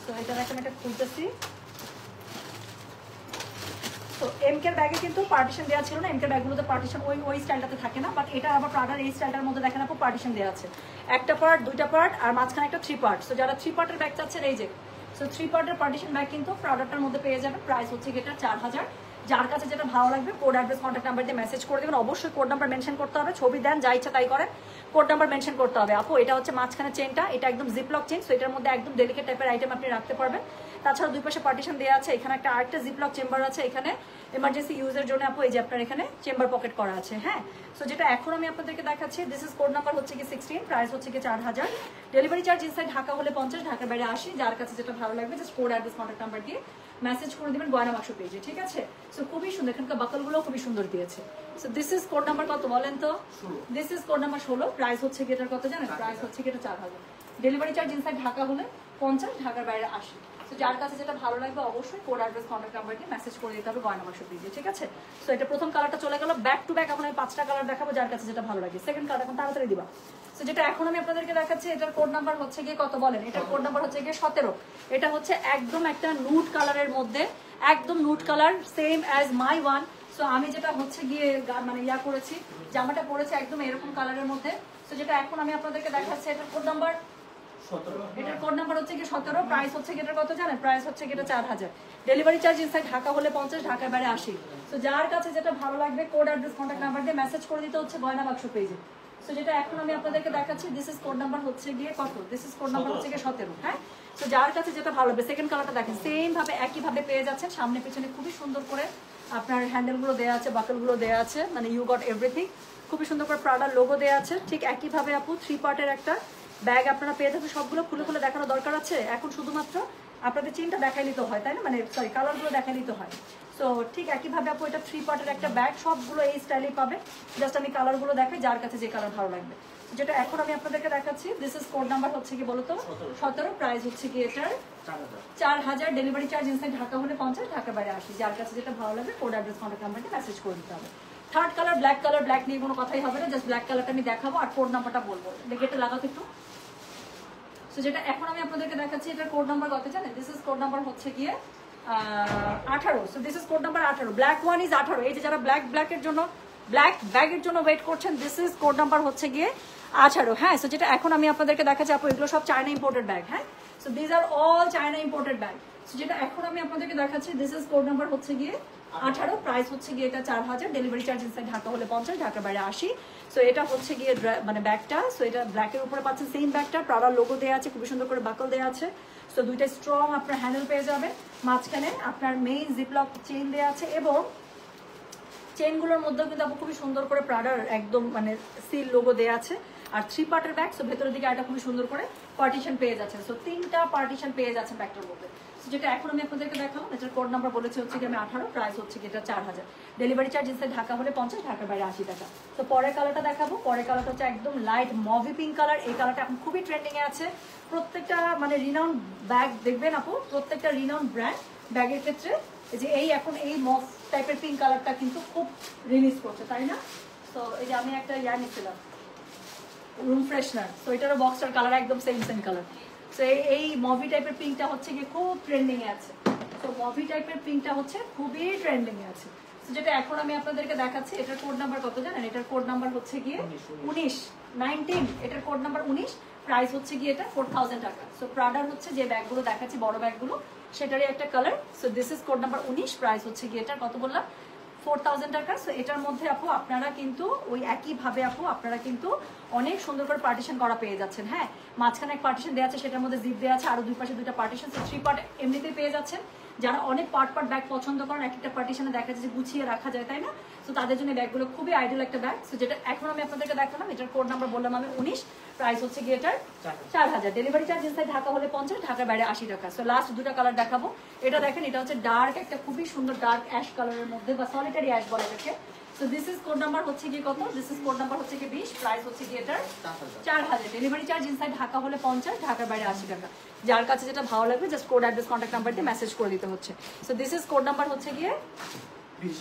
তো এটা এখন একটা খুলতেছি। তো এমকের ব্যাগে কিন্তু পার্টিশন দেওয়া ছিল না, এমকের ব্যাগগুলোতে পার্টিশন ওই স্টাইলটাতে থাকে না, বাট এটা আবার প্রাডার এই স্টাইলটার মধ্যে দেখেন আপু পার্টিশন দেওয়া আছে, একটা পার্ট, দুইটা পার্ট, আর মাঝখানে একটা 3 পার্ট। সো যারা 3 পার্টের ব্যাগ চাচ্ছেন, এই যে সো 3 পার্টের পার্টিশন ব্যাগ কিন্তু প্রোডাক্টের মধ্যে পেয়ে যাবেন। প্রাইস হচ্ছে এটা 4000। যার কাছে যেটা ভালো লাগবে কোড অ্যাড্রেস কন্ট্যাক্ট নাম্বার দিয়ে মেসেজ করে দেবেন। অবশ্যই কোড নাম্বার মেনশন করতে হবে, ছবি দেন যা ইচ্ছা তাই করেন, কোড নাম্বার মেনশন করতে হবে। আপু এটা হচ্ছে মাঝখানে চেনটা, এটা একদম জিপলক চেন। সো এটার মধ্যে একদম ডেলিকেট টাইপের আইটেম আপনি রাখতে পারবেন, তাছাড়া দুই পাশে পার্টিশন দেওয়া আছে, এখানে একটা আরেকটা জিপলক চেম্বার আছে, এখানে এমার্জেন্সি ইউজের জন্য আপু এই যে আপনার এখানে চেম্বার পকেট করা আছে। হ্যাঁ, সো যেটা এখন আমি আপনাদেরকে দেখাচ্ছি, দিস ইজ কোড নাম্বার হচ্ছে কি 16, প্রাইস হচ্ছে কি 4000, ডেলিভারি চার্জ ইনসাইড ঢাকা হলে 50, ঢাকার বাইরে 80। যার কাছে যেটা ভালো লাগবে just code address contact number দিয়ে মেসেজ করে দিবেন গয়না বাক্স পেজে, ঠিক আছে? সো খুবই সুন্দর, এখানকার বাকলগুলো খুবই সুন্দর দিয়েছে। So this is code number কত বলেন তো? This is code number 16, price হচ্ছে কি এটার কত জানেন? প্রাইস হচ্ছে কি এটা 4000, ডেলিভারি চার্জ ইনসাইড ঢাকা হলে 50, ঢাকার বাইরে 80। তো যার কাছে যেটা ভালো লাগবে অবশ্যই কোড অ্যাড্রেস কন্ট্যাক্ট নাম্বার দিয়ে মেসেজ করে দিতে হবে গয়না বাক্স পেজে, ঠিক আছে? সো এটা প্রথম কালারটা চলে গেল, ব্যাক টু ব্যাক এখন আমি 5টা কালার দেখাবো যার কাছে যেটা ভালো লাগে। সেকেন্ড কালার এখন তাড়াতাড়ি দিবা। সো যেটা এখন আমি আপনাদেরকে দেখাচ্ছি এটার কোড নাম্বার হচ্ছে গিয়ে কত বলেন? এটার কোড নাম্বার হচ্ছে গিয়ে 17। এটা হচ্ছে একদম একটা নুড কালারের মধ্যে, একদম nude colour, same as my one. So আমি যেটা হচ্ছে গিয়ে মানে ইয়া করেছি, জামাটা পরেছে একদম এরকম কালারের মধ্যে। সো যেটা এখন আমি আপনাদেরকে দেখাচ্ছি এটার কোড নাম্বার, এটার কোড নাম্বার হচ্ছে কি 17, প্রাইস হচ্ছে কি এটার কত জানেন? প্রাইস হচ্ছে কি এটা 4000, ডেলিভারি চার্জ ইনসাইড ঢাকা হলে 50, ঢাকার বাইরে 80। সো যার কাছে যেটা ভালো লাগবে কোড অ্যাড্রেস কন্ট্যাক্ট নাম্বার দিয়ে মেসেজ করে দিতে হচ্ছে গয়না বাক্স পেজে। সো যেটা এখন আমি আপনাদেরকে দেখাচ্ছি, দিস ইজ কোড নাম্বার হচ্ছে গিয়ে কত? দিস ইজ কোড নাম্বার হচ্ছে গিয়ে 17। হ্যাঁ, সো যার কাছে যেটা ভালো লাগবে সেকেন্ড কালারটা দেখেন, সেম ভাবে একই ভাবে পেয়ে যাচ্ছেন, সামনে পিছনে খুবই সুন্দর করে আপনার হ্যান্ডেলগুলো দেওয়া আছে, বাকলগুলো দেওয়া আছে, মানে ইউ গট এভরিথিং, খুবই সুন্দর করে প্রাডার লোগো দেওয়া আছে। ঠিক একই ভাবে আপু 3 পার্টের একটা ব্যাগ আপনারা পেয়ে যাবেন। সবগুলো খুলে খুলে দেখানো দরকার আছে এখন, শুধুমাত্র আপনাদের চেনটা দেখাই নিতে হয়, তাই না? মানে সরি, কালারগুলো দেখাই নিতে হয়। সো ঠিক একইভাবে আপু এটা 3 পার্টের একটা ব্যাগ, সবগুলো এই স্টাইলেই পাবে। জাস্ট আমি কালারগুলো দেখাই যার কাছে যে কালার ভালো লাগবে। যেটা এখন আমি আপনাদেরকে দেখাচ্ছি, দিস ইজ কোড নাম্বার হচ্ছে কি বলতো 17, প্রাইস হচ্ছে কি এটার 4000, ডেলিভারি চার্জ ইনসাইড ঢাকা হলে 50, ঢাকার বাইরে 80। যার কাছে যেটা ভালো লাগবে কোড অ্যাড্রেস কন্ট্যাক্ট নাম্বারটি মেসেজ করে দিতে হবে। Third colour black colour, black নিয়ে কোনো কথাই হবে না, জাস্ট ব্ল্যাক কালারটা আমি দেখাবো আর কোড নাম্বারটা বলবো, গেটে লাগাতে একটু। সো যেটা এখন আমি আপনাদেরকে দেখাচ্ছি এটার কোড নাম্বার কত জানেন? দিস ইজ কোড নাম্বার হচ্ছে গিয়ে 18। So this is code number 18, black one is 18। এই যে যারা ব্ল্যাকের জন্য, ব্ল্যাক ব্যাগের জন্য ওয়েট করছেন, দিস ইজ কোড নাম্বার হচ্ছে গিয়ে 18। হ্যাঁ, সো যেটা এখন আমি আপনাদেরকে দেখাচ্ছি আপু এগুলো সব চায়না ইম্পোর্টেড ব্যাগ। হ্যাঁ, so this are all China imported bag. So যেটা এখন আমি আপনাদেরকে দেখাচ্ছি, দিস ইজ কোড নাম্বার হচ্ছে গিয়ে 18, প্রাইস হচ্ছে গিয়ে এটা 4000, ডেলিভারি চার্জ ইনসাইড ঢাকা হলে 50, ঢাকার বাইরে 80। সো এটা হচ্ছে গিয়ে মানে ব্যাগটা, সো এটা ব্ল্যাকের উপরে পাচ্ছেন সেম ব্যাগটা, প্রাডার লোগো দেওয়া আছে, খুবই সুন্দর করে বাকল দেওয়া আছে। সো দুইটা স্ট্রং আপনার হ্যান্ডেল পেয়ে যাবে, মাঝখানে আপনার মেইন জিপলক চেইন দেওয়া আছে, এবং চেইনগুলোর মধ্যেও কিন্তু আপনি খুবই সুন্দর করে প্রাডার একদম মানে সিল লোগো দেওয়া আছে। আর 3 পার্টের ব্যাগ, সো ভেতরের দিকে একটা খুবই সুন্দর করে পার্টিশন পেয়ে যাচ্ছেন। সো 3টা পার্টিশন পেয়ে যাচ্ছেন ব্যাগটার মধ্যে। যেটা এখন আমি আপনাদেরকে দেখাবো, এটার কোড নাম্বার বলেছে হচ্ছে কি আমি 18, প্রাইস হচ্ছে কি এটা 4000, ডেলিভারি চার্জ ইনসাইড ঢাকা হলে 50, ঢাকার বাইরে 80 টাকা। তো পরের কালারটা দেখাবো, পরের কালারটা হচ্ছে একদম লাইট মভি পিঙ্ক কালার। এই কালারটা এখন খুবই ট্রেন্ডিং এ আছে, প্রত্যেকটা মানে রিনাউন্ড ব্যাগ দেখবেন আপু, প্রত্যেকটা রিনাউন্ড ব্র্যান্ড ব্যাগের ক্ষেত্রে যে এই এখন এই মভ টাইপের পিঙ্ক কালারটা কিন্তু খুব রিলিজ করছে, তাই না? তো এই যে আমি একটা ইয়া নিচ্ছিলাম রুম ফ্রেশনার, তো এটারও বক্সটার কালার একদম সেম কালার। তো এই মভি টাইপের পিঙ্কটা হচ্ছে কি খুব ট্রেন্ডিং এ আছে। তো মভি টাইপের পিঙ্কটা হচ্ছে খুবই ট্রেন্ডিং এ আছে। তো যেটা এখন আমি আপনাদেরকে দেখাচ্ছি, এটার কোড নাম্বার কত জানেন? এটার কোড নাম্বার হচ্ছে গিয়ে 19, এটার কোড নাম্বার 19, প্রাইস হচ্ছে গিয়ে এটা 4000 টাকা। সো প্রাডার হচ্ছে যে ব্যাগগুলো দেখাচ্ছি বড় ব্যাগগুলো, সেটারই একটা colour. So this is code number 19, price হচ্ছে গিয়ে এটার কত বললাম? 4000 টাকা। সো এটার মধ্যে আপু আপনারা কিন্তু ওই একইভাবে আপু আপনারা কিন্তু অনেক সুন্দর করে পার্টিশন করা পেয়ে যাচ্ছেন। হ্যাঁ, মাঝখানে এক পার্টিশন দেওয়া আছে, সেটার মধ্যে জিপ দেওয়া আছে, আরো দুই পাশে দুইটা পার্টিশন, 3 পার্ট এমনিতেই পেয়ে যাচ্ছেন। যারা অনেক পার্ট ব্যাগ পছন্দ করেন, এক একটা পার্টিশনে দেখা যায় যে গুছিয়ে রাখা যায়, তাই না? সো তাদের জন্য ব্যাগগুলো খুবই আইডিয়াল একটা ব্যাগ। সো যেটা এখন আমি আপনাদেরকে দেখালাম, এটার কোড নাম্বার বললাম আমি 19, প্রাইস হচ্ছে গিয়ে এটার 4000, ডেলিভারি চার্জ ইনসাইড ঢাকা হলে 50, ঢাকার বাইরে 80 টাকা। সো লাস্ট দুটো কালার দেখাবো। এটা দেখেন, এটা হচ্ছে ডার্ক একটা খুবই সুন্দর ডার্ক অ্যাশ কালারের মধ্যে, বা সলিটারি অ্যাশ বলে এটাকে। So this is code number হচ্ছে গিয়ে কত? দিস ইজ কোড নাম্বার হচ্ছে গিয়ে 20, প্রাইস হচ্ছে গিয়ে এটার 4000, ডেলিভারি চার্জ ইনসাইড ঢাকা হলে 50, ঢাকার বাইরে 80 টাকা। যার কাছে যেটা ভালো লাগবে just code address contact number দিয়ে মেসেজ করে দিতে হচ্ছে। So this is code number হচ্ছে গিয়ে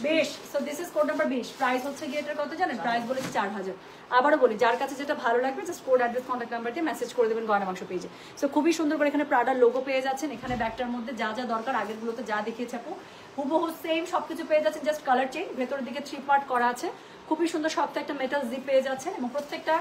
20। So this is code number 20, price হচ্ছে গিয়ে এটার কত জানেন? প্রাইস বলেছি 4000। আবারও বলি, যার কাছে যেটা ভালো লাগবে just code address contact number দিয়ে মেসেজ করে দেবেন গয়না বাক্স পেজে। সো খুবই সুন্দর করে এখানে প্রাডার লোগো পেয়ে যাচ্ছেন, এখানে ব্যাগটার মধ্যে যা যা দরকার আগেরগুলোতে যা দেখিয়েছে আপু হুবহু সেম সবকিছু পেয়ে যাচ্ছেন, জাস্ট কালার চেঞ্জ। ভেতরের দিকে 3 পার্ট করা আছে, খুবই সুন্দর সবটা একটা মেটাল জিপ পেয়ে যাচ্ছেন, এবং প্রত্যেকটা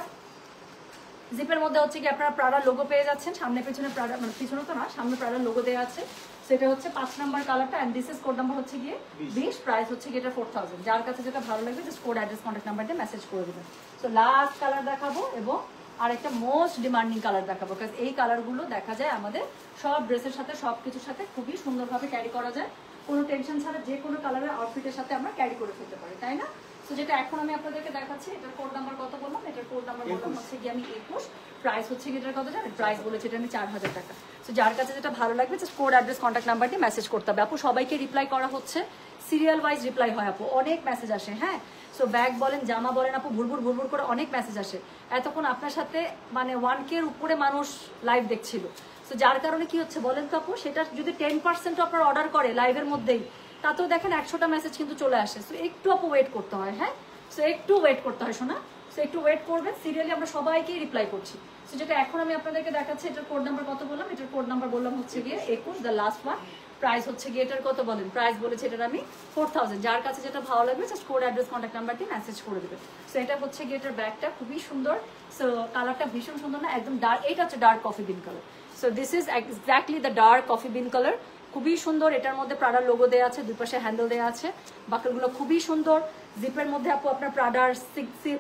জিপের মধ্যে হচ্ছে কি আপনারা প্রাডার লোগো পেয়ে যাচ্ছেন, সামনে পেছনে প্রাডার, মানে পিছনে তো না, সামনে প্রাডার লোগো দেওয়া আছে। সেটা হচ্ছে 5 নাম্বার কালারটা, and this is code number হচ্ছে গিয়ে 20, প্রাইস হচ্ছে গিয়ে এটা 4000। যার কাছে যেটা ভালো লাগবে just code address contact number দিয়ে মেসেজ করে দেবেন। সো লাস্ট কালার দেখাবো, এবং আর একটা মোস্ট ডিমান্ডিং কালার দেখাবো, কারণ এই কালারগুলো দেখা যায় আমাদের সব ড্রেসের সাথে সব কিছুর সাথে খুবই সুন্দরভাবে ক্যারি করা যায়, কোনো টেনশন ছাড়া যে কোনো কালারের আউটফিটের সাথে আমরা ক্যারি করে ফেলতে পারি, তাই না? তো যেটা এখন আমি আপনাদেরকে দেখাচ্ছি, এটার কোড নাম্বার কত বললাম? এটার কোড নাম্বার বললাম হচ্ছে কি আমি 21, প্রাইস হচ্ছে কি এটার কত জানেন? প্রাইস বলেছে এটা আমি 4000 টাকা। তো যার কাছে যেটা ভালো লাগবে just code, address, contact number দিয়ে মেসেজ করতে হবে। আপু সবাইকে রিপ্লাই করা হচ্ছে, সিরিয়াল ওয়াইজ রিপ্লাই হয় আপু, অনেক মেসেজ আসে। হ্যাঁ, সো ব্যাগ বলেন, জামা বলেন আপু, ভুরভুর করে অনেক মেসেজ আসে। এতক্ষণ আপনার সাথে মানে 1K এর উপরে মানুষ লাইভ দেখছিল। সো যার কারণে কি হচ্ছে বলেন তো আপু, সেটা যদি 10% আপনার অর্ডার করে লাইভের মধ্যেই, তাতেও দেখেন 100টা মেসেজ কিন্তু চলে আসে। সো একটু আপু ওয়েট করতে হয়। হ্যাঁ, সো একটু ওয়েট করতে হয় শোনা, সো একটু ওয়েট করবেন, সিরিয়ালি আমরা সবাইকেই রিপ্লাই করছি। সো যেটা এখন আমি আপনাদেরকে দেখাচ্ছি, এটার কোড নাম্বার কত বললাম? এটার কোড নাম্বার বললাম হচ্ছে গিয়ে 21, দ্য লাস্ট ওয়ান। প্রাইস হচ্ছে গিয়ে এটার কত বলেন? প্রাইস বলেছে এটার আমি 4000। যার কাছে যেটা ভালো লাগবে just code, address, contact number দিয়ে মেসেজ করে দেবেন। সো এটা হচ্ছে গিয়ে এটার ব্যাগটা খুবই সুন্দর, সো কালারটা ভীষণ সুন্দর না, একদম ডার্ক, এটা হচ্ছে dark coffee bin colour. So this is exactly the dark coffee bin colour, খুবই সুন্দর। এটার মধ্যে প্রাডার লোগো দেওয়া আছে, দুই পাশে হ্যান্ডেল দেওয়া আছে, বাকলগুলো খুবই সুন্দর। জিপের মধ্যে আপু আপনার প্রাডার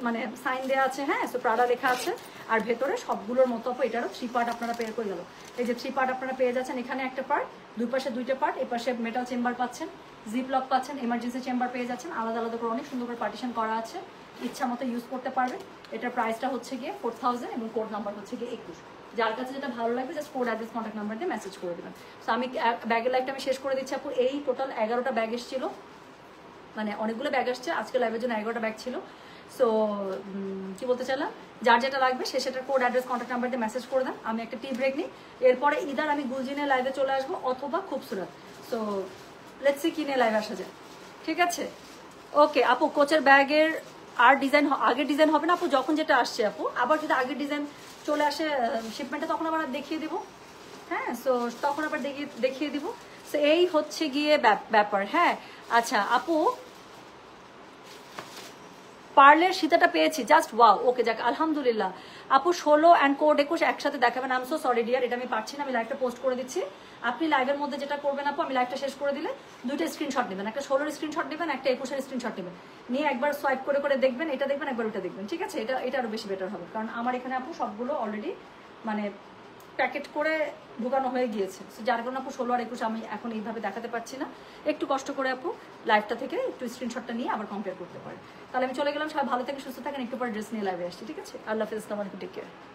মানে সাইন দেওয়া আছে। হ্যাঁ, সো প্রাডা লেখা আছে। আর ভেতরে সবগুলোর মতো আপু এটারও 3 পার্ট আপনারা পেয়ে করে গেল। এই যে 3 পার্ট আপনারা পেয়ে যাচ্ছেন, এখানে একটা পার্ট, দুই পাশে 2টা পার্ট, এই পাশে মেটাল চেম্বার পাচ্ছেন, জিপ লক পাচ্ছেন, এমার্জেন্সি চেম্বার পেয়ে যাচ্ছেন, আলাদা আলাদা করে অনেক সুন্দর করে পার্টিশন করা আছে, ইচ্ছা মতো ইউজ করতে পারবেন। এটার প্রাইসটা হচ্ছে গিয়ে 4000 এবং কোড নাম্বার হচ্ছে গিয়ে 21। যার কাছে যেটা ভালো লাগবে just code, address, contact number দিয়ে মেসেজ করে দেবেন। সো আমি ব্যাগের লাইফটা আমি শেষ করে দিচ্ছি আপু। এই টোটাল 11টা ব্যাগ এসেছিল, মানে অনেকগুলো ব্যাগ আসছে আজকে লাইভের জন্য, 11টা ব্যাগ ছিল। সো কি বলতে চাইলাম, যার যেটা লাগবে সে সেটার কোড, অ্যাড্রেস, কন্ট্যাক্ট নাম্বার দিয়ে মেসেজ করে দেন। আমি একটা টি ব্রেক নিই, এরপরে ইদার আমি গুলজিনের লাইভে চলে আসবো অথবা খুবসুরত। সো লেটস সি কি নিয়ে লাইভ আসা যায়, ঠিক আছে? ওকে আপু, কোচের ব্যাগের আর ডিজাইন আগের ডিজাইন হবে না আপু, যখন যেটা আসছে আপু, আবার যদি আগের ডিজাইন চলে আসে শিপমেন্টে তখন আবার দেখিয়ে দিব। হ্যাঁ, সো তখন আবার দেখিয়ে দিব। সো এই হচ্ছে গিয়ে ব্যাপার। হ্যাঁ, আচ্ছা আপু, পার্লের সীতাটা পেয়েছি, জাস্ট ওয়াও। ওকে, যাক আলহামদুলিল্লাহ। আপু 16 অ্যান্ড কোড 21 একসাথে দেখাবেন। I am so sorry dear, এটা আমি পারছি না, আমি লাইভটা পোস্ট করে দিচ্ছি। আপনি লাইভের মধ্যে যেটা করবেন আপু, আমি লাইভটা শেষ করে দিলে 2টা স্ক্রিনশট নেবেন, একটা 16-এর স্ক্রিনশট নেবেন, একটা 21-এর স্ক্রিনশট নেবেন, নিয়ে একবার সোয়াইপ করে করে দেখবেন, এটা দেখবেন, একবার ওটা দেখবেন, ঠিক আছে? এটা আরো বেশি বেটার হবে, কারণ আমার এখানে আপু সবগুলো অলরেডি মানে প্যাকেট করে ঢুকানো হয়ে গিয়েছে। যার কারণে আপু 16 আর 21 আমি এখন এইভাবে দেখাতে পারছি না। একটু কষ্ট করে আপু লাইভটা থেকে একটু স্ক্রিনশটটা নিয়ে আবার কম্পেয়ার করতে পারেন। তাহলে আমি চলে গেলাম, সবাই ভালো থাকেন, সুস্থ থাকেন, একটু পরে ড্রেস নিয়ে লাইভে আসছি, ঠিক আছে? আল্লাহ হাফেজ, আসসালামু আলাইকুম, টেক কেয়ার।